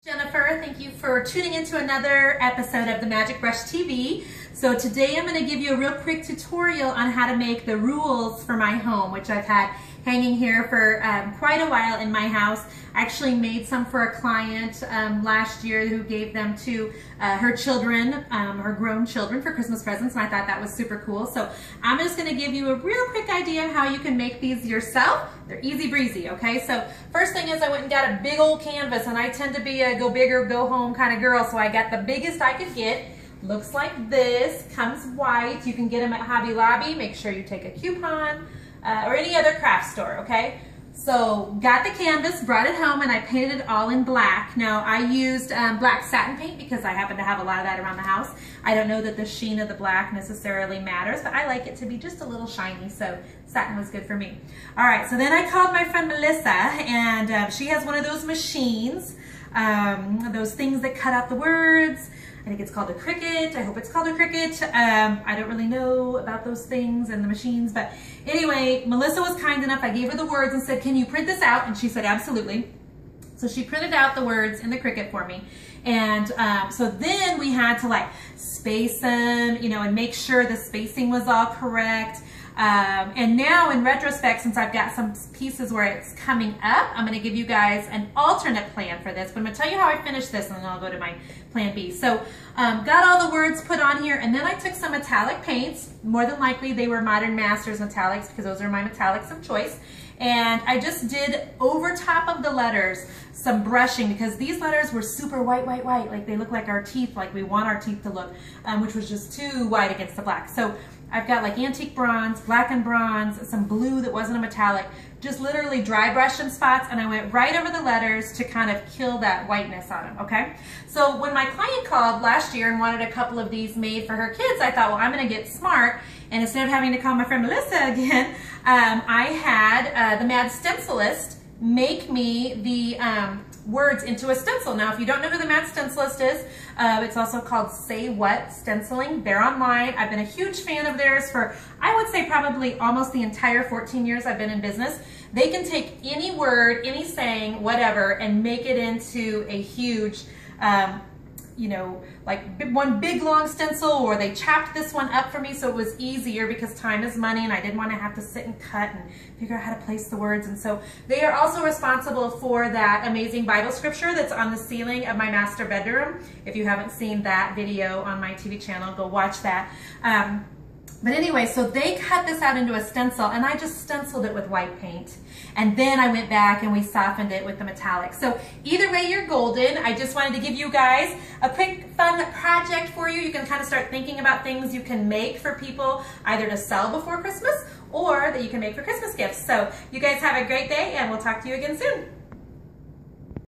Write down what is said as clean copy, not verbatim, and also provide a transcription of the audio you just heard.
Jennifer, thank you for tuning into another episode of the Magic Brush TV. So today I'm going to give you a real quick tutorial on how to make the rules for my home, which I've had hanging here for quite a while in my house. I actually made some for a client last year who gave them to her children, her grown children, for Christmas presents, and I thought that was super cool. So I'm just going to give you a real quick idea of how you can make these yourself. They're easy breezy, okay? So first thing is I went and got a big old canvas, and I tend to be a go big or go home kind of girl, so I got the biggest I could get. Looks like this, comes white. You can get them at Hobby Lobby. Make sure you take a coupon or any other craft store, okay? So got the canvas, brought it home, and I painted it all in black. Now I used black satin paint because I happen to have a lot of that around the house. I don't know that the sheen of the black necessarily matters, but I like it to be just a little shiny, so satin was good for me. All right, so then I called my friend Melissa, and she has one of those machines, those things that cut out the words. I think it's called a Cricut. I hope it's called a Cricut. I don't really know about those things and the machines, but anyway, Melissa was kind enough. I gave her the words and said, can you print this out? And she said, absolutely. So she printed out the words in the Cricut for me. And so then we had to like space them, you know, and make sure the spacing was all correct. And now in retrospect, since I've got some pieces where it's coming up, I'm going to give you guys an alternate plan for this. But I'm going to tell you how I finished this, and then I'll go to my plan B. So got all the words put on here, and then I took some metallic paints. More than likely they were Modern Masters metallics because those are my metallics of choice. And I just did over top of the letters some brushing because these letters were super white, white, white. Like they look like our teeth, like we want our teeth to look, which was just too white against the black. So I've got like antique bronze, black and bronze, some blue that wasn't a metallic, just literally dry brushed in spots, and I went right over the letters to kind of kill that whiteness on them, okay? So when my client called last year and wanted a couple of these made for her kids, I thought, well, I'm gonna get smart, and instead of having to call my friend Melissa again, I had the Mad Stencilist make me the words into a stencil. Now, if you don't know who the Mad Stencilist is, it's also called Say What Stenciling. They're online. I've been a huge fan of theirs for, I would say, probably almost the entire 14 years I've been in business. They can take any word, any saying, whatever, and make it into a huge, you know, like one big long stencil, or they chopped this one up for me so it was easier because time is money and I didn't want to have to sit and cut and figure out how to place the words. And so they are also responsible for that amazing Bible scripture that's on the ceiling of my master bedroom. If you haven't seen that video on my TV channel, go watch that. But anyway, so they cut this out into a stencil, and I just stenciled it with white paint. And then I went back and we softened it with the metallic. So either way, you're golden. I just wanted to give you guys a quick fun project for you. You can kind of start thinking about things you can make for people either to sell before Christmas or that you can make for Christmas gifts. So you guys have a great day, and we'll talk to you again soon.